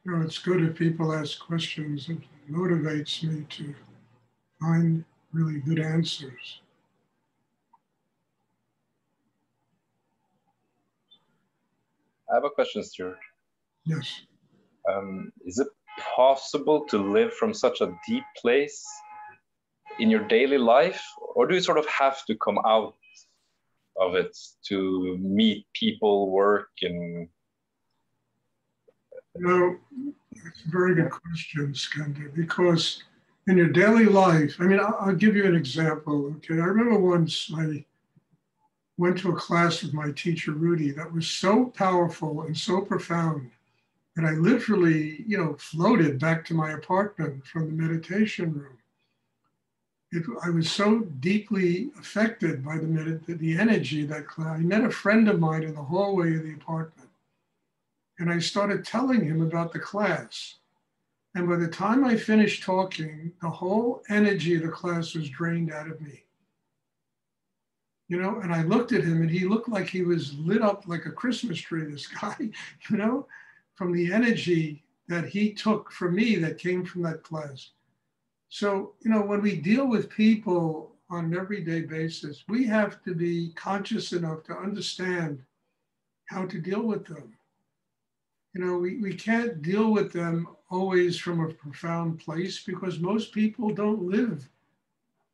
You know, it's good if people ask questions. It motivates me to find really good answers. I have a question, Stuart. Yes. Is it possible to live from such a deep place in your daily life, or do you sort of have to come out of it to meet people, work, and You know, it's a very good question, Skender, because in your daily life, I mean, I'll give you an example. Okay. I remember once I went to a class with my teacher, Rudy, that was so powerful and so profound that I literally, you know, floated back to my apartment from the meditation room. I was so deeply affected by the energy of that class. I met a friend of mine in the hallway of the apartment, and I started telling him about the class. And by the time I finished talking, the whole energy of the class was drained out of me. You know, and I looked at him and he looked like he was lit up like a Christmas tree, this guy, you know, from the energy that he took from me that came from that class. So, you know, when we deal with people on an everyday basis, we have to be conscious enough to understand how to deal with them. You know, we can't deal with them always from a profound place because most people don't live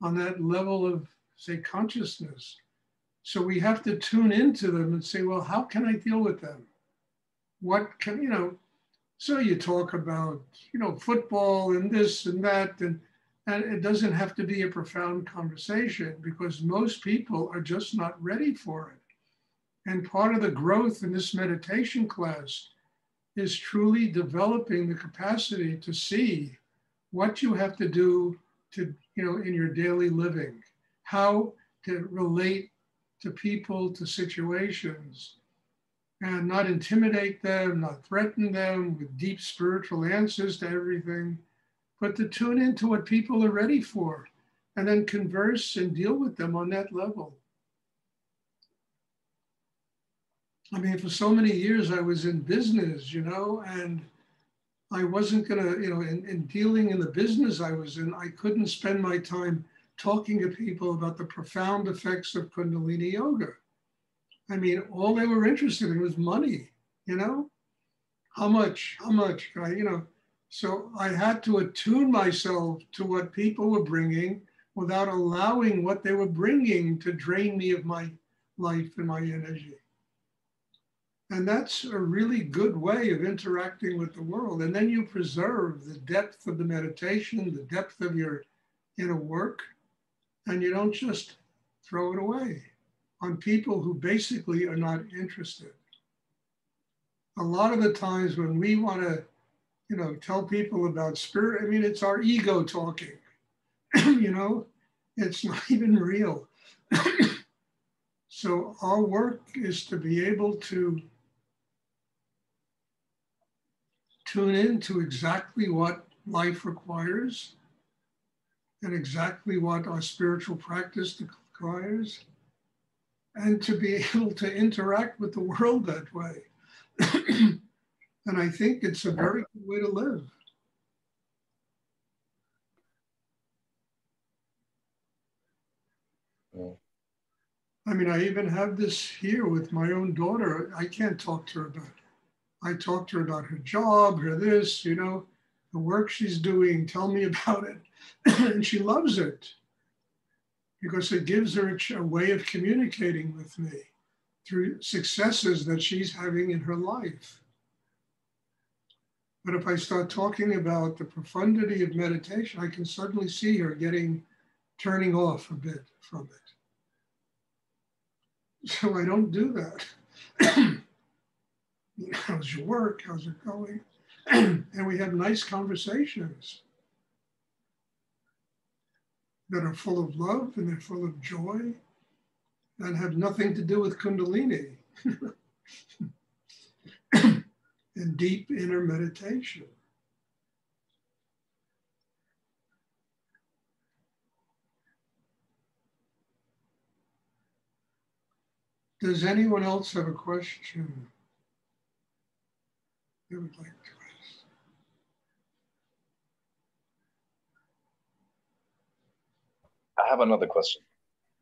on that level of, say, consciousness. So we have to tune into them and say, well, how can I deal with them? What can, you know, so you talk about, you know, football and this and that, and it doesn't have to be a profound conversation because most people are just not ready for it. And part of the growth in this meditation class is truly developing the capacity to see what you have to do to, you know, in your daily living, how to relate to people, to situations, and not intimidate them, not threaten them with deep spiritual answers to everything, but to tune into what people are ready for and then converse and deal with them on that level. I mean, for so many years I was in business, you know, and I wasn't going to, you know, in dealing in the business I was in, I couldn't spend my time talking to people about the profound effects of Kundalini yoga. I mean, all they were interested in was money, you know, how much, can I, you know, so I had to attune myself to what people were bringing without allowing what they were bringing to drain me of my life and my energy. And that's a really good way of interacting with the world. And then you preserve the depth of the meditation, the depth of your inner work, and you don't just throw it away on people who basically are not interested. A lot of the times when we want to, you know, tell people about spirit, I mean, it's our ego talking, you know, it's not even real. So our work is to be able to tune in to exactly what life requires and exactly what our spiritual practice requires, and to be able to interact with the world that way. And I think it's a very good way to live. I mean, I even have this here with my own daughter. I can't talk to her about it. I talk to her about her job, her this, you know, the work she's doing, tell me about it. And she loves it because it gives her a way of communicating with me through successes that she's having in her life. But if I start talking about the profundity of meditation, I can suddenly see her turning off a bit from it. So I don't do that. How's your work? How's it going? And we have nice conversations that are full of love and they're full of joy and have nothing to do with Kundalini and deep inner meditation. Does anyone else have a question they would like to ask? I have another question.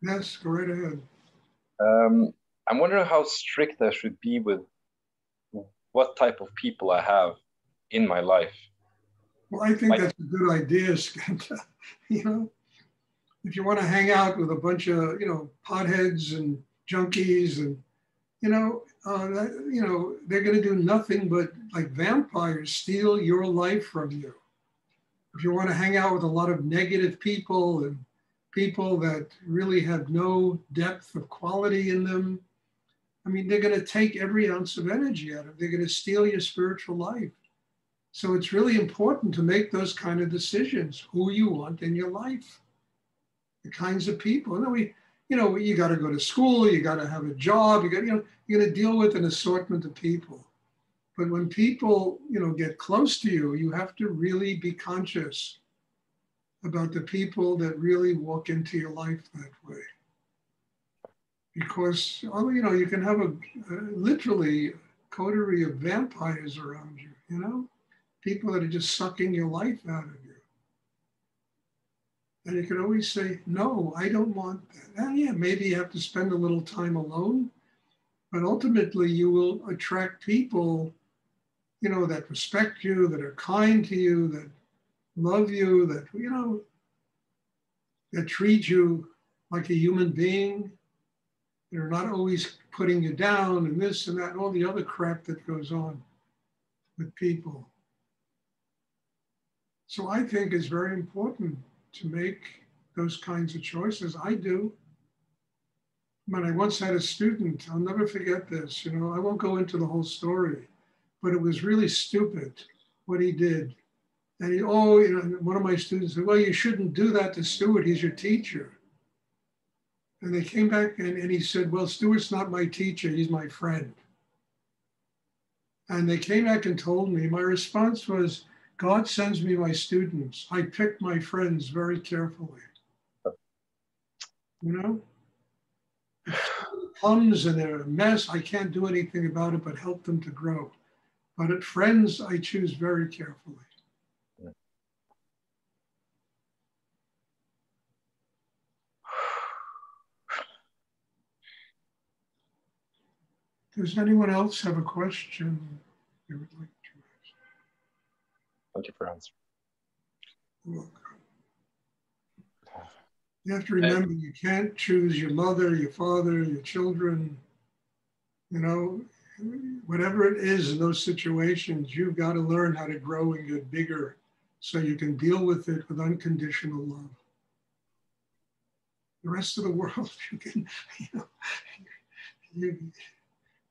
Yes, go right ahead. I'm wondering how strict I should be with what type of people I have in my life. Well, I think that's a good idea, Skenta. You know, if you want to hang out with a bunch of, potheads and junkies and, they're going to do nothing but like vampires steal your life from you. If you want to hang out with a lot of negative people and people that really have no depth of quality in them, I mean, they're going to take every ounce of energy out of it. They're going to steal your spiritual life. So it's really important to make those kind of decisions, who you want in your life, the kinds of people. You got to go to school, you got to have a job, you're going to deal with an assortment of people. But when people, get close to you, you have to really be conscious about the people that really walk into your life that way. Because, you can have a literally coterie of vampires around you, people that are just sucking your life out of you. And you can always say, no, I don't want that. And yeah, maybe you have to spend a little time alone, but ultimately you will attract people, that respect you, that are kind to you, that love you, that, that treat you like a human being. They're not always putting you down and this and that and all the other crap that goes on with people. So I think it's very important to make those kinds of choices. I do. When I once had a student, I'll never forget this, I won't go into the whole story, but it was really stupid what he did. And one of my students said, well, you shouldn't do that to Stuart, he's your teacher. And they came back and he said, well, Stuart's not my teacher, he's my friend. And they came back and told me, my response was, God sends me my students. I pick my friends very carefully. If someone comes and they're a mess, I can't do anything about it but help them to grow. But at friends, I choose very carefully. Does anyone else have a question they would like to ask? Thank you for answering. You're welcome. You have to remember, you can't choose your mother, your father, your children. Whatever it is in those situations, you've got to learn how to grow and get bigger so you can deal with it with unconditional love. The rest of the world, you can,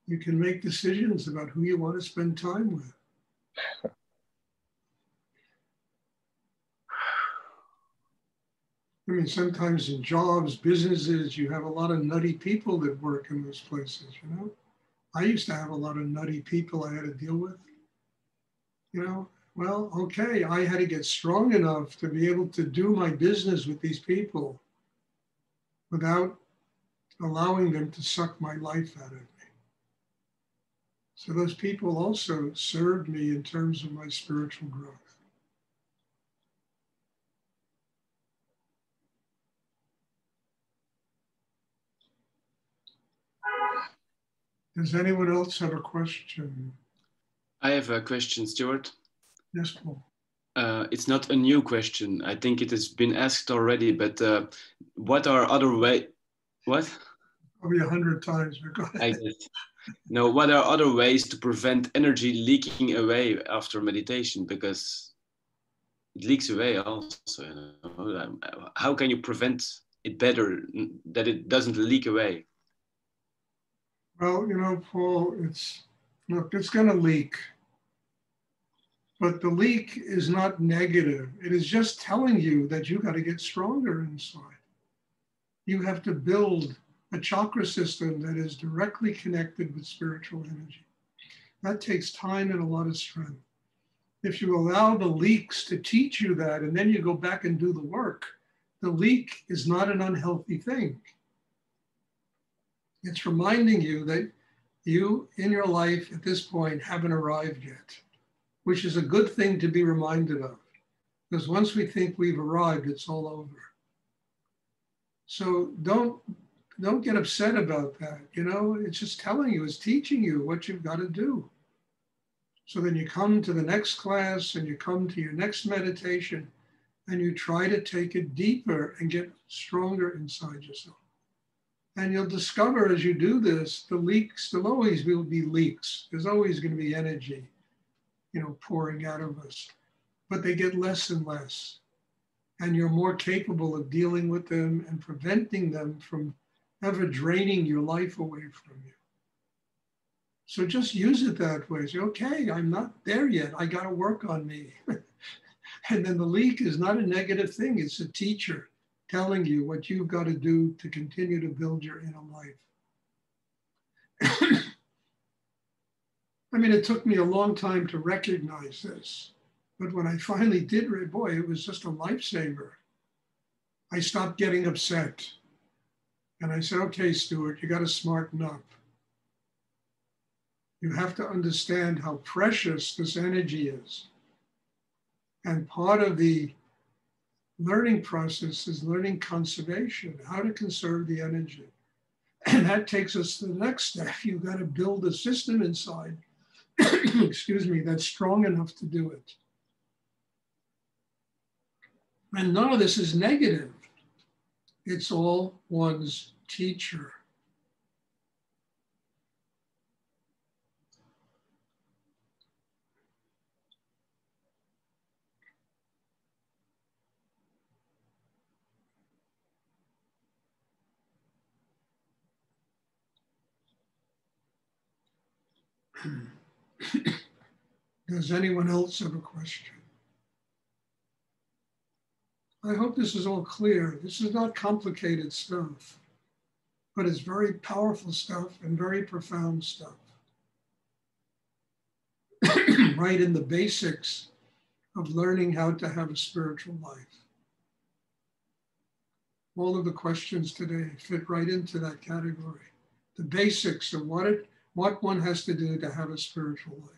you can make decisions about who you want to spend time with. I mean, sometimes in jobs, businesses, you have a lot of nutty people that work in those places, I used to have a lot of nutty people I had to deal with. Well, okay, I had to get strong enough to be able to do my business with these people without allowing them to suck my life out of me. So those people also served me in terms of my spiritual growth. Does anyone else have a question? I have a question, Stuart. Yes, Paul. It's not a new question. I think it has been asked already, but what are other ways? What? Probably 100 times, but go ahead. I guess. No, what are other ways to prevent energy leaking away after meditation? Because it leaks away also. How can you prevent it better, that it doesn't leak away? Well, Paul, it's going to leak. But the leak is not negative. It is just telling you that you got to get stronger inside. You have to build a chakra system that is directly connected with spiritual energy. That takes time and a lot of strength. If you allow the leaks to teach you that, and then you go back and do the work, the leak is not an unhealthy thing. It's reminding you that you, in your life at this point, haven't arrived yet, which is a good thing to be reminded of. Because once we think we've arrived, it's all over. So don't get upset about that. You know, it's just telling you, it's teaching you what you've got to do. So then you come to the next class and you come to your next meditation and you try to take it deeper and get stronger inside yourself. And you'll discover as you do this, the leaks, there'll always will be leaks. There's always going to be energy, you know, pouring out of us, but they get less and less. And you're more capable of dealing with them and preventing them from ever draining your life away from you. So just use it that way. Say, okay, I'm not there yet. I got to work on me. And then the leak is not a negative thing. It's a teacher telling you what you've got to do to continue to build your inner life. I mean, it took me a long time to recognize this. But when I finally did, boy, it was just a lifesaver. I stopped getting upset. And I said, okay, Stuart, you got to smarten up. You have to understand how precious this energy is. And part of the learning process is learning conservation, how to conserve the energy. And that takes us to the next step. You've got to build a system inside, excuse me, that's strong enough to do it. And none of this is negative. It's all one's teacher. Does anyone else have a question? I hope this is all clear. This is not complicated stuff, but it's very powerful stuff and very profound stuff. Right in the basics of learning how to have a spiritual life. All of the questions today fit right into that category. The basics of what one has to do to have a spiritual life.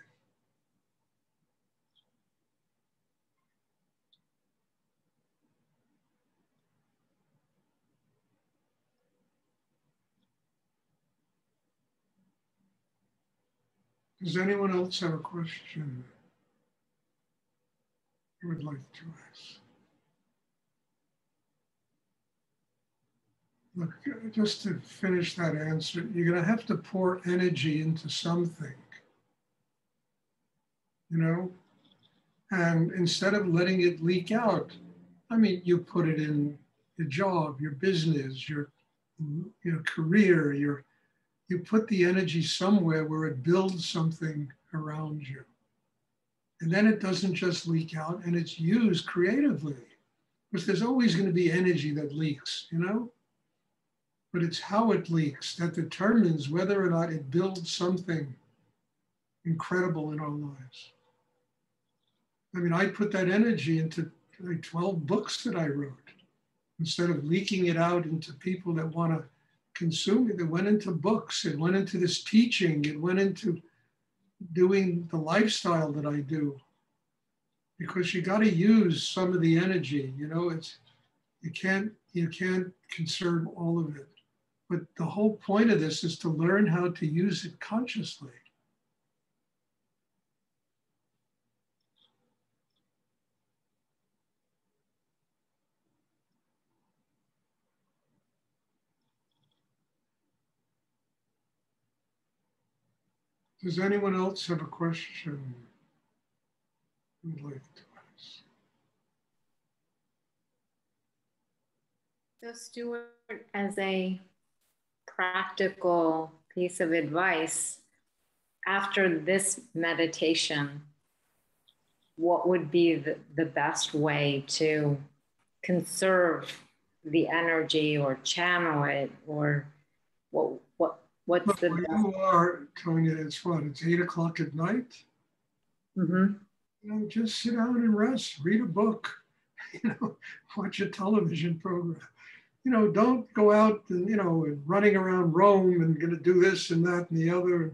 Does anyone else have a question you would like to ask? Look, just to finish that answer, you're going to have to pour energy into something, you know? And instead of letting it leak out, I mean, you put it in your job, your business, your career, you put the energy somewhere where it builds something around you. And then it doesn't just leak out and it's used creatively. Because there's always going to be energy that leaks, you know? But it's how it leaks that determines whether or not it builds something incredible in our lives. I mean, I put that energy into like 12 books that I wrote. Instead of leaking it out into people that want to consume it, it went into books, it went into this teaching, it went into doing the lifestyle that I do. Because you got to use some of the energy, you know, you can't conserve all of it. But the whole point of this is to learn how to use it consciously. Does anyone else have a question you'd like to ask? So Stuart, as a practical piece of advice, after this meditation, what would be the best way to conserve the energy or channel it, or what's the best? You are, Tonya, it's what, it's 8 o'clock at night? Mm-hmm. You know, just sit down and rest, read a book, you know, watch a television program. You know, don't go out and, you know, running around Rome and going to do this and that and the other.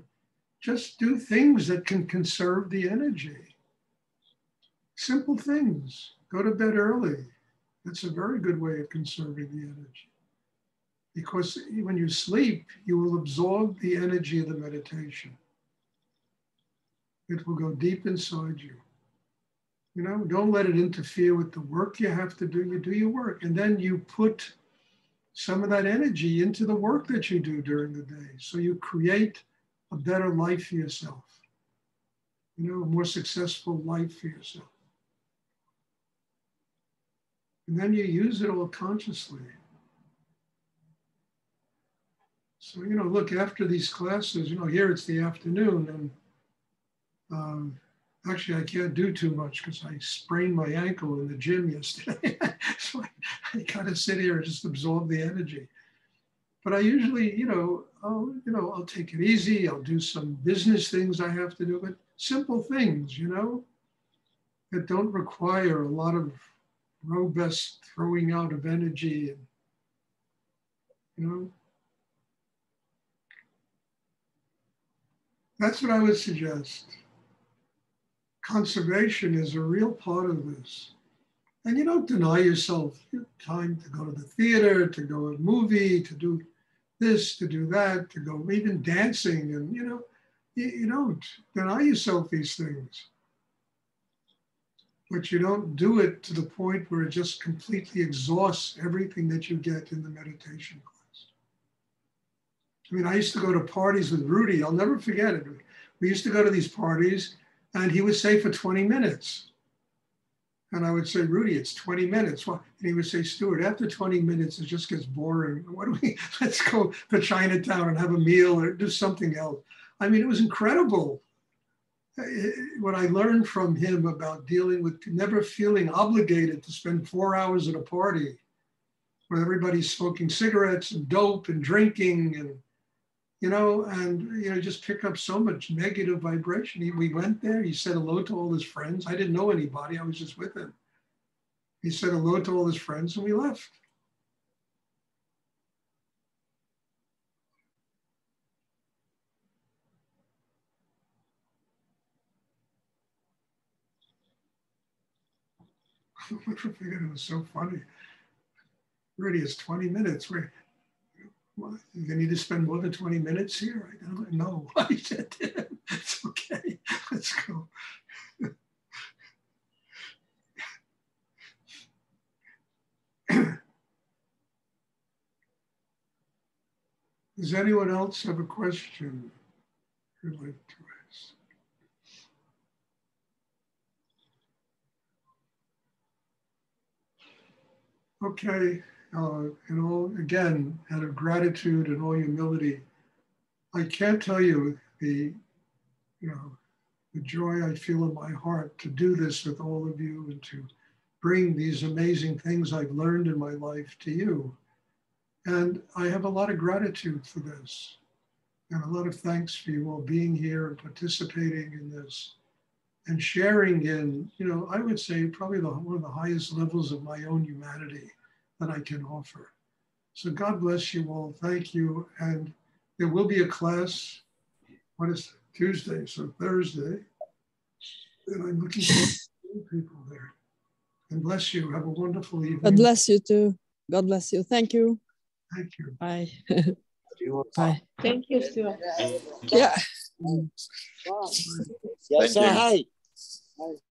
Just do things that can conserve the energy. Simple things. Go to bed early. That's a very good way of conserving the energy. Because when you sleep, you will absorb the energy of the meditation. It will go deep inside you. You know, don't let it interfere with the work you have to do. You do your work, and then you put some of that energy into the work that you do during the day. So you create a better life for yourself, you know, a more successful life for yourself. And then you use it all consciously. So, you know, look, after these classes, you know, here it's the afternoon, and actually I can't do too much because I sprained my ankle in the gym yesterday. So I gotta sit here and just absorb the energy. But I usually, you know, I'll take it easy. I'll do some business things I have to do, but simple things, you know, that don't require a lot of robust throwing out of energy, and, you know. That's what I would suggest. Conservation is a real part of this. And you don't deny yourself time to go to the theater, to go to a movie, to do this, to do that, to go even dancing. And, you know, you don't deny yourself these things. But you don't do it to the point where it just completely exhausts everything that you get in the meditation class. I mean, I used to go to parties with Rudy. I'll never forget it. We used to go to these parties, and he would say for 20 minutes. And I would say, Rudy, it's 20 minutes. Well, and he would say, Stuart, after 20 minutes, it just gets boring. Let's go to Chinatown and have a meal or do something else. I mean, it was incredible what I learned from him about dealing with never feeling obligated to spend 4 hours at a party where everybody's smoking cigarettes and dope and drinking and, you know, and, you know, just pick up so much negative vibration. We went there, he said hello to all his friends. I didn't know anybody, I was just with him. He said hello to all his friends and we left. I figured it was so funny. Really, it's 20 minutes. Well, you need to spend more than 20 minutes here? I don't know. I said to him, it's okay, let's go. Does anyone else have a question you'd like to ask? Okay, and all, again, out of gratitude and all humility, I can't tell you the joy I feel in my heart to do this with all of you and to bring these amazing things I've learned in my life to you. And I have a lot of gratitude for this and a lot of thanks for you all being here and participating in this and sharing in, you know, I would say probably one of the highest levels of my own humanity that I can offer. So God bless you all. Thank you. And there will be a class, what is it? Tuesday, so Thursday. And I'm looking forward to seeing people there. And bless you. Have a wonderful evening. God bless you too. God bless you. Thank you. Thank you. Bye. Bye. Thank you, Stuart. Yeah. Yeah, say hi.